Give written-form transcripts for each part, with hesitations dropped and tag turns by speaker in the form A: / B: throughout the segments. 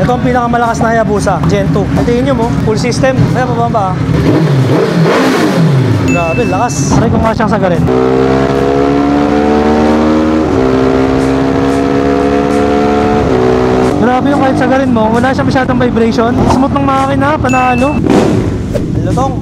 A: Ito ang pinakamalakas na Hayabusa, Gen 2. Tingin nyo mo, full system. Kaya pababa. Grabe, lakas. Try ko nga siyang sagarin. Grabe yung kahit sagarin mo, wala siya masyadong vibration. Smooth ng makina, panalo. Ang lutong.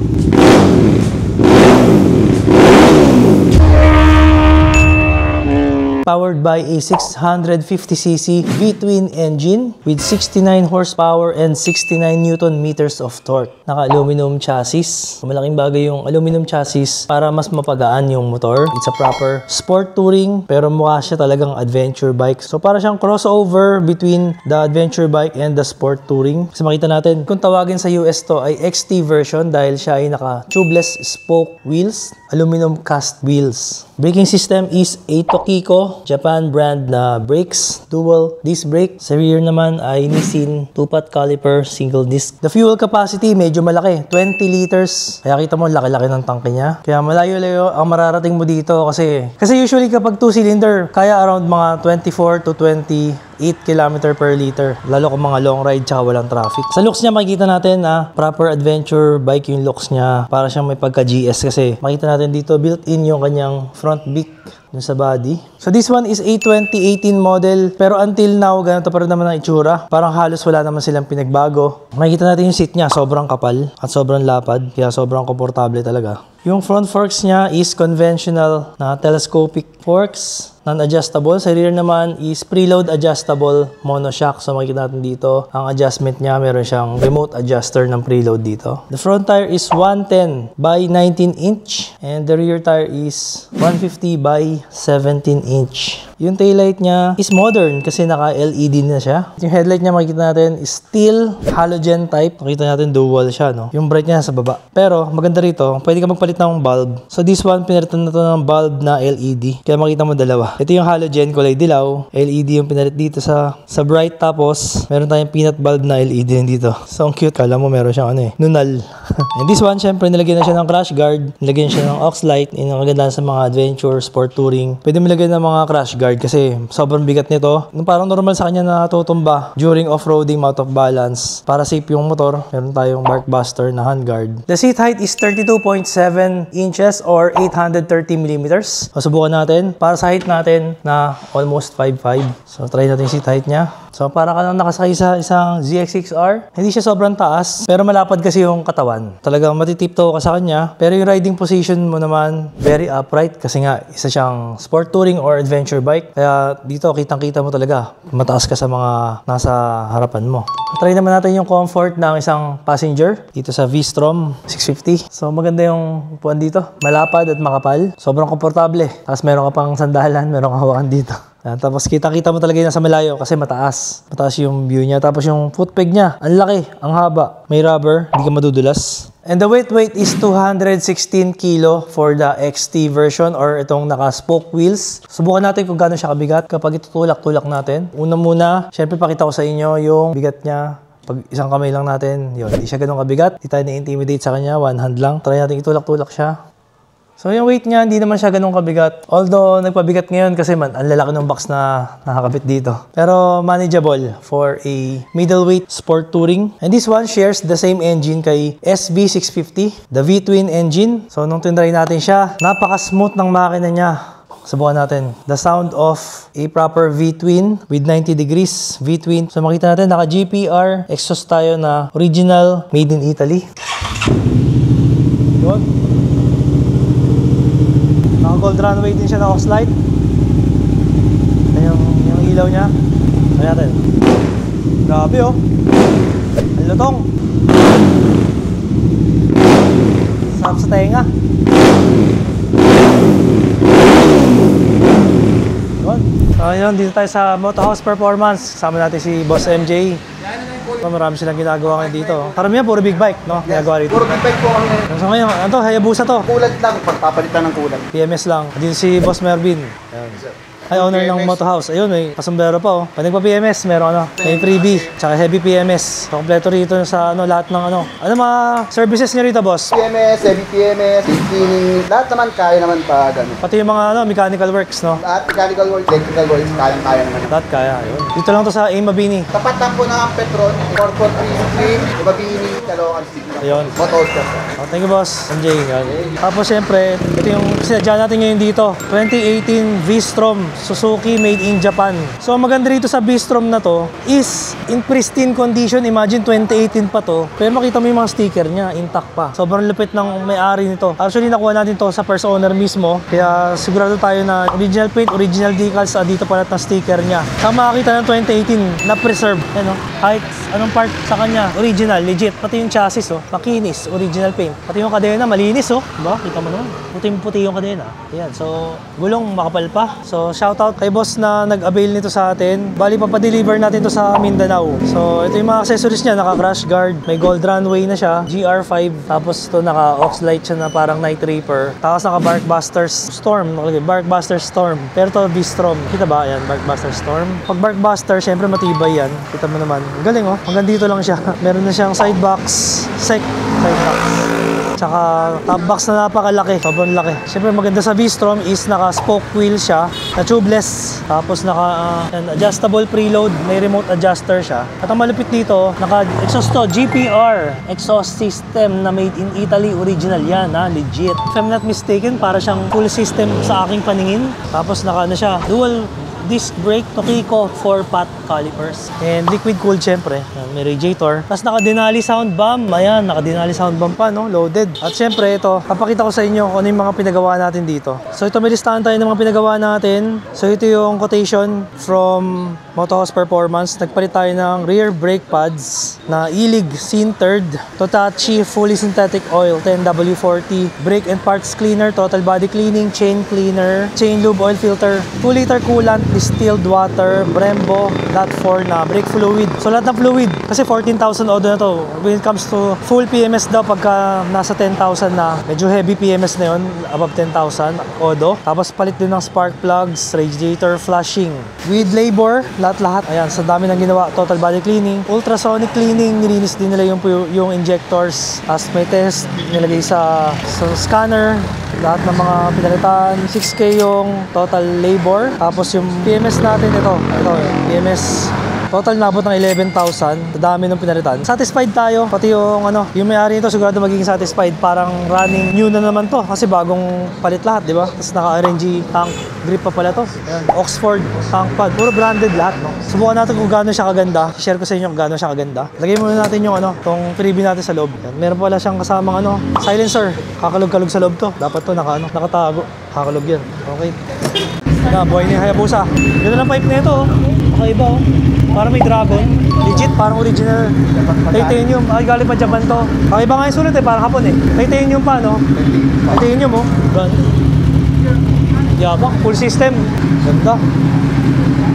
A: Powered by a 650cc V-twin engine with 69 horsepower and 69 Newton meters of torque. Naka-aluminum chassis. Malaking bagay yung aluminum chassis para mas mapagaan yung motor. It's a proper sport touring pero mukha siya talagang adventure bike. So para siyang crossover between the adventure bike and the sport touring. Kasi makita natin, kung tawagin sa US to ay XT version dahil siya ay naka-tubeless spoke wheels, aluminum cast wheels. Braking system is a Tokiko Japan brand na brakes, dual disc brake. Sa rear naman ay Nissin 2-pot caliper single disc. The fuel capacity medyo malaki, 20 liters. Kaya kita mo laki-laki ng tangke niya. Kaya malayo-layo ang mararating mo dito kasi usually kapag 2-cylinder, kaya around mga 24 to 28 km per liter. Lalo kung mga long ride tsaka walang traffic. Sa looks niya makikita natin proper adventure bike yung looks niya. Para siyang may pagka-GS kasi makita natin dito built-in yung kanyang front beak dun sa body. So this one is a 2018 model pero until now ganito pa rin naman ang itsura. Parang halos wala naman silang pinagbago. Makikita natin yung seat niya, sobrang kapal at sobrang lapad kaya sobrang komportable talaga. Yung front forks niya is conventional na telescopic forks, non-adjustable. Sa rear naman is preload adjustable monoshock. So makikita natin dito, ang adjustment niya, meron siyang remote adjuster ng preload dito. The front tire is 110 by 19 inch and the rear tire is 150 by 17 inch. Yung taillight niya is modern kasi naka-LED na siya. Yung headlight niya makikita natin is steel halogen type. Makita natin dual siya, no? Yung bright niya sa baba. Pero maganda rito, pwede ka magpalit ng bulb. So this one, pinalitan na to ng bulb na LED. Kaya makita mo dalawa. Ito yung halogen, kulay dilaw. LED yung pinalit dito sa bright. Tapos, meron tayong peanut bulb na LED din dito. So, ang cute. Kala mo meron siyang nunal. And this one, syempre, nilagyan na siya ng crash guard. Nilagyan siya ng aux light. Yung maganda sa mga adventure, sport touring. Pwede mo lagyan ng mga crash guard kasi sobrang bigat nito. Parang normal sa kanya na tutumba during off-roading, out of balance. Para safe yung motor, meron tayong barkbuster na handguard. The seat height is 32.7 inches or 830 millimeters. So, subukan natin. Para sa height natin na almost 5'5". So, try natin yung seat height niya. So, para ka lang nakasakay sa isang ZX6R. Hindi siya sobrang taas, pero malapad kasi yung katawan. Talagang matitiptoe ka sa kanya. Pero yung riding position mo naman, very upright kasi nga, isa siyang sport touring or adventure bike. Kaya dito, kitang-kita mo talaga. Mataas ka sa mga nasa harapan mo. Try naman natin yung comfort ng isang passenger dito sa V-Strom 650. So, maganda yung upuan dito. Malapad at makapal. Sobrang komportable. Tapos meron ka pang sandalan, meron kang hawakan dito. Yan, tapos kita-kita mo talaga yung nasa malayo kasi mataas. Mataas yung view niya. Tapos yung footpeg niya, ang laki, ang haba. May rubber, hindi ka madudulas. And the weight is 216 kilo for the XT version or itong naka-spoke wheels. Subukan natin kung gaano siya kabigat kapag itutulak-tulak natin. Una muna, syempre pakita ko sa inyo yung bigat niya. Pag isang kamay lang natin, yun, hindi siya ganun kabigat. Hindi tayo na-intimidate sa kanya, one hand lang. Try natin itulak-tulak siya. So yung weight niya, hindi naman siya ganun kabigat. Although nagpabigat ngayon kasi ang lalaki ng box na nakakabit dito. Pero manageable for a middleweight sport touring. And this one shares the same engine kay SV650, the V-twin engine. So nung tinry natin siya, napaka-smooth ng makina niya. Subukan natin. The sound of a proper V-twin with 90 degrees V-twin. So makita natin, naka-GPR exhaust tayo na original made in Italy. Yun. Naka-gold runway din siya na aux light. Yung ilaw niya. Try natin. Grabe oh. Ang lutong. Sarap sa tenga. So yun, dito tayo sa Motohouse Performance. Kasama natin si Boss MJ. Marami silang ginagawa ngayon dito. Karamihan puro big bike, no? Ginagawa rito.
B: Puro big bike po kami.
A: So ngayon, ano to? Hayabusa to?
B: Kulat lang, pagpapalitan ng kulat.
A: PMS lang. Dito si Boss Mervin. Ayan. Ay, owner ng Moto House. Ayun, may pasombrero pa oh. Pag nagpa-PMS, meron ano, may freebie, tsaka heavy PMS. So, kompleto rito sa ano, lahat ng ano. Ano mga services niyo rito, boss?
B: PMS, heavy PMS, cleaning, lahat naman kaya naman pa ganun.
A: Pati yung mga ano, mechanical works, no?
B: Lahat mechanical work, electrical work, kaya naman.
A: Lahat kaya, ayun. Dito lang to sa Mabini.
B: Tapat lang po ng Petron, 443 Mabini, Caloocan City.
A: Ayun.
B: Motos ka.
A: Oh, thank you, boss. MJ. Yan. Tapos, syempre, ito yung sinadya natin ngayon dito. 2018 V-Strom Suzuki made in Japan. So, ang maganda rito sa V-Strom na to is in pristine condition. Imagine 2018 pa to. Pero makita mo yung mga sticker niya, intact pa. Sobrang lupit ng may-ari nito. Actually, nakuha natin to sa first owner mismo. Kaya sigurado tayo na original paint, original decals, dito pa lahat ng sticker niya. Saka makakita ng 2018 na preserve. Ano? Kahit anong part sa kanya, original, legit. Pati yung chassis, oh. Makinis, original paint. Pati yung kadena, malinis, oh. Diba? Kita mo naman. Puting-puti yung kadena. Ayan. So, gulong makapal pa. So, shoutout kay boss na nag-avail nito sa atin. Bali, papadeliver natin to sa Mindanao. So, ito yung mga accessories niya. Naka-crash guard. May gold runway na siya. GR5. Tapos, ito naka-ox light siya na parang Night Reaper. Tapos, naka-Barkbusters Storm. Nakalagay, Barkbusters Storm. Pero to V-Strom. Kita ba? Ayan, Barkbusters Storm. Pag Barkbuster, syempre matibay yan. Kita mo naman. Galing, oh. Hanggang dito lang siya. Meron na siyang side box. Side box. Tsaka top box na napakalaki, sobrang laki. Siyempre maganda sa V-Strom is naka-spoke wheel siya, na tubeless. Tapos naka adjustable preload, may remote adjuster siya. At ang malupit dito, naka-exhaust to, GPR exhaust system na made in Italy, original yan, ha, legit. If I'm not mistaken, para siyang full system sa aking paningin. Tapos naka ano siya, dual disc brake, Tokiko 4-pot calipers. And liquid cooled syempre. May radiator. Tapos naka-Denali sound bomb. Ayan, naka-Denali sound bomb pa, no? Loaded. At syempre ito, papakita ko sa inyo kung ano yung mga pinagawa natin dito. So ito, may listahan tayo ng mga pinagawa natin. So ito yung quotation from Moto House Performance. Nagpalit tayo ng rear brake pads na Ilig sintered Totachi fully synthetic oil 10W40, brake and parts cleaner, total body cleaning, chain cleaner, chain lube oil filter, 2-liter coolant, distilled water, Brembo, DAT4 na brake fluid. So lahat ng fluid, kasi 14,000 odo na to. When it comes to full PMS daw, pagka nasa 10,000 na, medyo heavy PMS na yun, above 10,000 odo. Tapos palit din ng spark plugs, radiator flushing. With labor, lahat-lahat. Ayan, sa dami ng ginawa. Total body cleaning, ultrasonic cleaning, nilinis din nila yung injectors. Tapos may test, nilagay sa scanner. Lahat ng mga pinalitan, 6K yung total labor. Tapos yung PMS natin, ito PMS. Total nabot ng 11,000. Dami ng pinalitan. Satisfied tayo. Pati yung yung may-ari nito sigurado magiging satisfied. Parang running new na naman to. Kasi bagong palit lahat, di ba? Tapos naka-RNG tank grip pa pala to. Ayan. Oxford tank pad. Puro branded lahat, no? Subukan natin kung gaano siya kaganda. Share ko sa inyo kung gaano siya kaganda. Lagay muna natin yung tong freebie natin sa loob. Ayan. Meron pala siyang kasamang silencer. Kakalog-kalog sa loob to. Dapat to nakatago. Kakalog yan. Okay. Buhay na yung Hayabusa. Ganda ng pipe na ito, oh. Kakaiba, oh. Parang may dragon. Legit, parang original. Titanium. Ay, galing pa Japan to. Kakaiba nga yung sulit, parang hapon, Titanium pa, no? Titanium, oh. Brand. Yabang, full system. Ganda.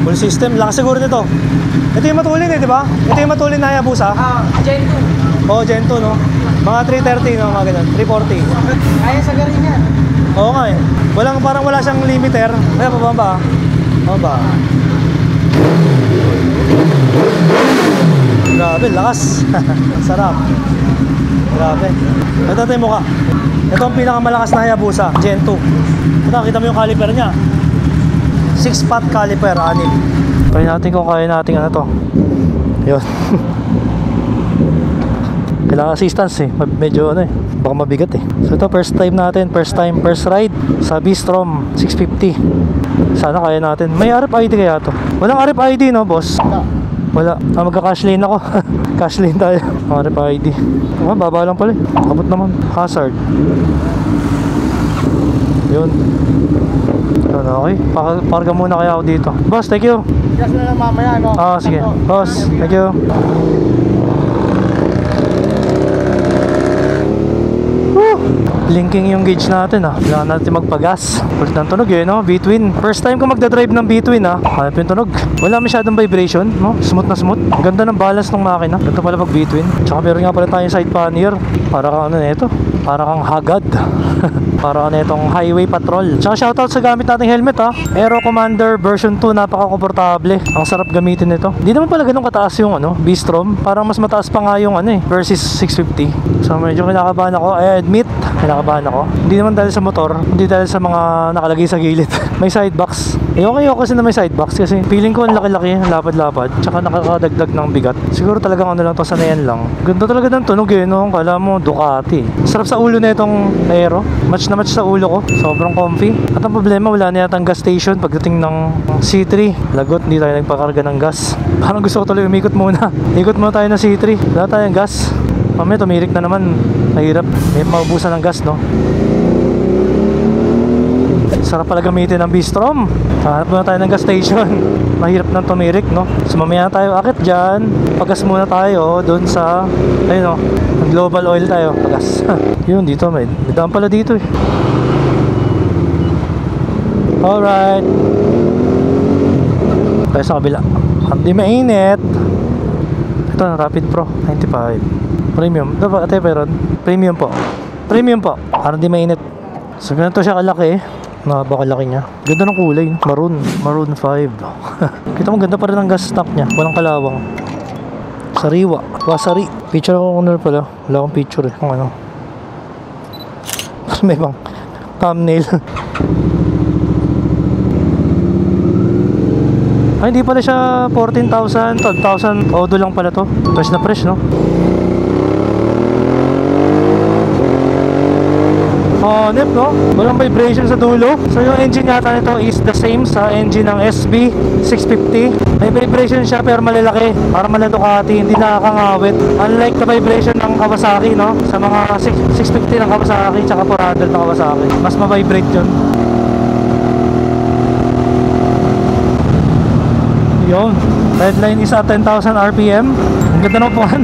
A: Full system. Lakas siguro nito. Ito yung matulin, di ba? Ito yung matulin na Hayabusa.
C: Gen 2.
A: Oh, Gen 2, no? Mga 330, no? Mga ganun. 340.
C: Kaya sa garin yan.
A: Oo nga, parang wala siyang limiter. Kaya pababa. Pababa. Grabe, lakas. Ang sarap. Grabe. Ito yung mukha. Ito ang pinakamalakas na Hayabusa, Gen 2. Ito, kita mo yung caliper niya. 6-pot caliper, 6. Try natin kung kaya natin to. Yun. Kailangan assistance medyo baka mabigat So ito first time natin, first ride sa V-Strom 650. Sana kaya natin. May RFID kaya to? Walang RFID, no, boss? Wala. Magka-cash lane ako. Cash lane tayo. RFID. Baba lang pala. Abot naman. Hazard. Yun. Okay. Parga muna kaya ako dito. Boss, thank you.
B: Yes na lang mamaya, no?
A: Sige. Boss, thank you. Woo! Blinking yung gauge natin ah. Kailangan natin magpagas. Ulit ng tunog eh, no? B-twin. First time ko magdadrive ng B-twin ah. Hanap yung tunog. Wala masyadong vibration, no? Smooth na smooth. Ganda ng balance ng makina. Ganda pala pag B-twin. Tsaka meron nga pala tayong side pannier. Para kang ano nito. Para kang hagad. Para kang itong highway patrol. Tsaka shoutout sa gamit nating helmet ha. Aero Commander version 2. Napaka-komportable. Ang sarap gamitin nito. Hindi naman pala ganun kataas yung ano, B-Strom. Parang mas mataas pa nga yung ano eh, versus 650. So medyo kinakabahan ako. I admit, kinakabahan ako. Hindi naman dahil sa motor. Hindi dahil sa mga nakalagay sa gilid. May side box. Okay kasi na may side box kasi feeling ko ang laki-laki, ang lapad-lapad. Tsaka nakakadagdag ng bigat. Siguro talagang ano lang to, sanayan lang. Ganda talaga ng tunog eh, no? Kala mo Ducati. Sarap sa ulo na itong Aero. Match na match sa ulo ko. Sobrang comfy. At ang problema, wala na yatang gas station pagdating ng C3. Lagot, hindi tayo nagpakarga ng gas. Parang gusto ko tuloy umikot muna. Ikot muna tayo ng C3. Wala tayong gas. Mamaya tumirik na naman. Mahirap. May maubusan ng gas, no? Sarap pala gamitin ng B-Strom. Hanap muna tayo ng gas station. Mahirap nang tumirik, no? So mamaya tayo akit dyan. Pagas muna tayo doon sa, ayun no, Global Oil tayo. Pagas. Yun, dito may daan pala dito eh. Alright. Tayo sa kabila. Hindi mainit. Ito na, Rapid Pro 95 Premium. Dapat ate pero Premium po. Premium po. Parang di mainit. So ganito siya kalaki eh. Napakalaki niya. Ganda ng kulay. Maroon 5. Kita mo ganda pa rin ang gas tank niya. Walang kalawang. Sariwa. Wasari. Picture ako ano pala. Wala akong picture eh. Kung ano. May bang thumbnail. Ay, hindi pala siya 14,000, 12,000. Odo lang pala to. Fresh na fresh, no? Honep, no? Walang vibration sa dulo. So yung engine yata nito is the same sa engine ng SB 650. May vibration siya pero malalaki. Para mala Ducati, hindi nakakangawit. Unlike the vibration ng Kawasaki, no? Sa mga 650 ng Kawasaki tsaka 400 ng Kawasaki. Mas ma-vibrate yun. Yun. Red line is at 10,000 RPM. Ang ganda ng upuan.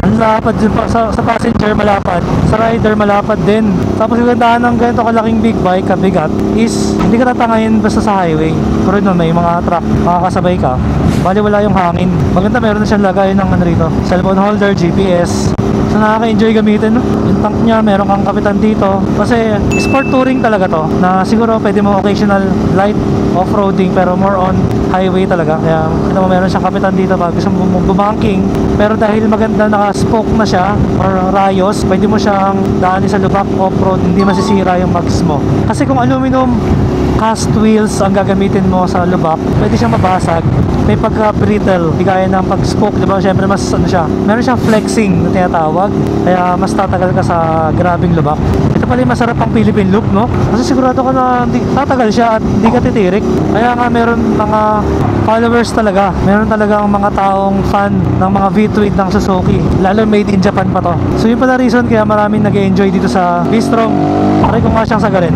A: Ang lapad dun sa passenger, malapad. Sa rider, malapad din. Tapos yung gandahan ng ganito kalaking big bike, kabigat, is hindi ka tatangayin basta sa highway. Pero nun, may mga truck, makakasabay ka. Bali wala yung hangin. Maganda, meron na siyang lagay ng ano rito, cellphone holder, GPS. So nakaka-enjoy gamitin, no? Yung tank niya, meron kang kapitan dito. Kasi sport touring talaga to, na siguro pwede mo occasional light off-roading pero more on highway talaga. Kaya kita mo meron siyang kapitan dito pag gusto mo bubanking. Pero dahil maganda naka-spoke na siya or rayos, pwede mo siyang daanin sa lubak off-road, hindi masisira yung mags mo. Kasi kung aluminum cast wheels ang gagamitin mo sa lubak, pwede siyang mabasag. May pagka-brittle, di kaya ng pag-spoke, di ba? Siyempre mas ano siya, meron siyang flexing na tinatawag, kaya mas tatagal ka sa grabing lubak. Ito pala yung masarap ang Philippine loop, no? Kasi sigurado ka na tatagal siya at di ka titirik. Kaya nga meron mga followers talaga, meron talagang mga taong fan ng mga V-twin ng Suzuki, lalo made in Japan pa to. So yun pala reason kaya maraming nag-enjoy dito sa V-Strom. Try ko nga siyang sagarin.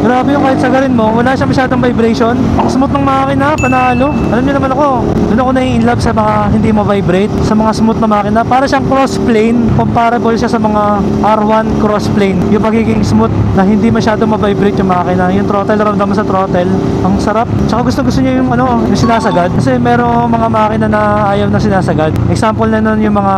A: Grabe yung kahit sagarin mo, wala siya masyadong vibration. Ang smooth ng makina, panalo. Alam niyo naman ako, doon ako nai-inlove sa mga hindi ma-vibrate, sa mga smooth na makina. Para siyang cross-plane, comparable siya sa mga R1 cross-plane. Yung pagiging smooth na hindi masyadong ma-vibrate yung makina. Yung throttle, ramdam sa throttle, ang sarap. Tsaka gusto niya yung ano, yung sinasagad. Kasi merong mga makina na ayaw na sinasagad. Example na nun yung mga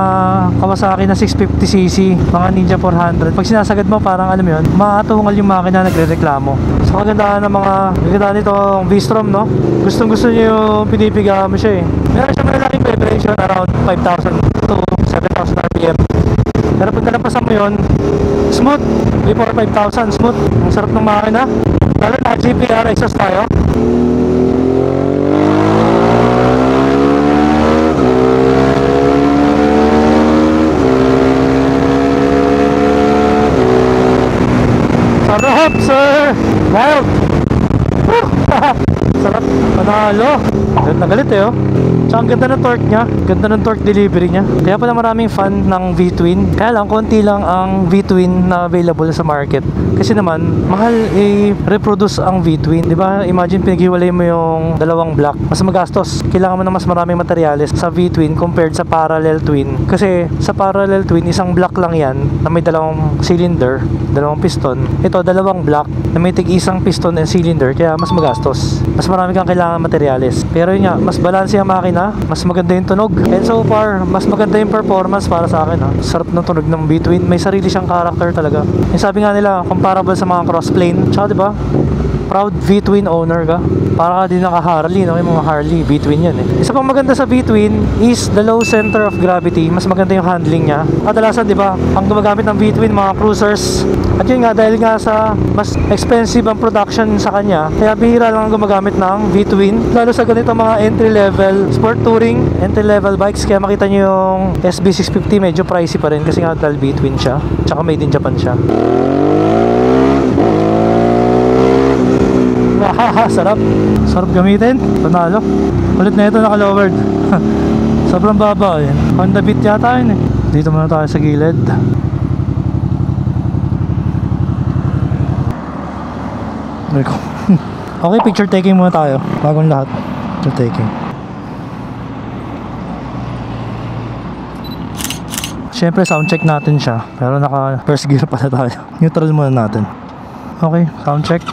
A: Kawasaki na 650cc, mga Ninja 400. Pag sinasagad mo, parang alam mo yun, maatungal yung makina nagre-reklamo. So kagandahan ng mga kagandahan nitong V-Strom, no? Gustong gusto niyo yung pinipiga mo siya eh. Meron siya malaking vibration around 5,000 to 7,000 RPM. Pero pag nalampasan mo yun, smooth. Before 5,000, smooth. Ang sarap ng makina. Lalo na GPR exhaust tayo. Sarap, sir! Wild! Sarap! Panalo! Galit na galit eh, oh. Tsaka ang ganda ng torque niya. Ganda ng torque delivery niya. Kaya pala maraming fan ng V-twin. Kaya lang, konti lang ang V-twin na available sa market. Kasi naman, mahal i-reproduce ang V-twin. Diba? Imagine pinaghiwalay mo yung dalawang block. Mas magastos. Kailangan mo ng mas maraming materyales sa V-twin compared sa parallel twin. Kasi sa parallel twin, isang block lang yan na may dalawang cylinder, dalawang piston. Ito, dalawang block na may tig-isang piston and cylinder. Kaya mas magastos. Mas marami kang kailangan materyales. Pero yun nga, mas balance yung makina. Mas maganda yung tunog. And so far, mas maganda yung performance para sa akin. Sarap ng tunog ng V-twin. May sarili siyang character talaga. Yung sabi nga nila, comparable sa mga crossplane. Tsaka diba, proud V-twin owner ka. Para ka din naka-Harley, no? Yung mga Harley, V-twin yan eh. Isa pang maganda sa V-twin is the low center of gravity. Mas maganda yung handling niya. Kadalasan, di ba, ang gumagamit ng V-twin, mga cruisers. At yun nga, dahil nga sa mas expensive ang production sa kanya, kaya bihira lang ang gumagamit ng V-twin. Lalo sa ganito mga entry-level sport touring, entry-level bikes. Kaya makita nyo yung SB650, medyo pricey pa rin kasi nga dahil V-twin siya. Tsaka made in Japan siya. Sarap. Sarap gamitin. Panalo. Ulit na ito naka-lowered. Sobrang baba yan. Honda Beat yata yun eh. Dito muna tayo sa gilid. Okay, picture taking muna tayo. Bagong lahat. Picture taking. Siyempre sound check natin siya. Pero naka first gear pala tayo. Neutral muna natin. Okay, sound check.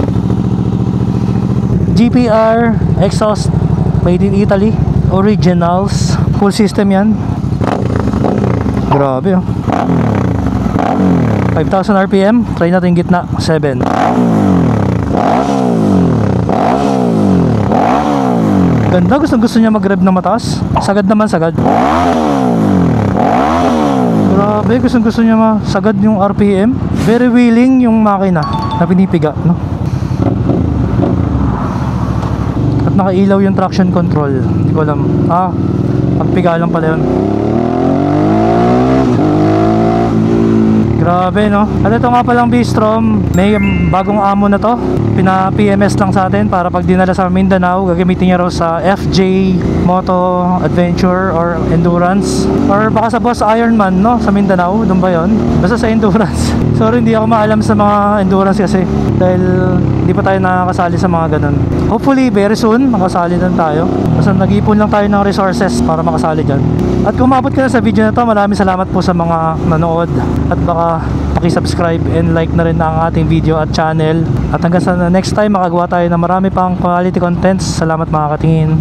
A: GPR exhaust made in Italy, originals, full system yan. Grabe oh. 5,000 RPM. Try natin yung gitna, 7. Ganda, gusto niya mag-rev na mataas. Sagad naman, sagad. Grabe, gusto niya masagad yung RPM. Very willing yung makina na pinipiga, no? Nakailaw yung traction control. Hindi ko alam. Pagpiga lang pala yun. Grabe no. At ito nga palang B-Strom, may bagong amo na to. Pina-PMS lang sa atin para pag dinala sa Mindanao, gagamitin niya raw sa FJ Moto Adventure or Endurance. Or baka sa Boss Ironman no, sa Mindanao, doon ba yun? Basta sa Endurance. Sorry, hindi ako maalam sa mga Endurance kasi dahil hindi pa tayo nakakasali sa mga ganun. Hopefully very soon makasali din tayo. Basta nag-iipon lang tayo ng resources para makasali dyan. At kung umabot ka na sa video na to, maraming salamat po sa mga nanood. At baka paki-subscribe and like na rin ang ating video at channel. At hanggang sa next time, makagawa tayo ng marami pang quality contents. Salamat mga katingin.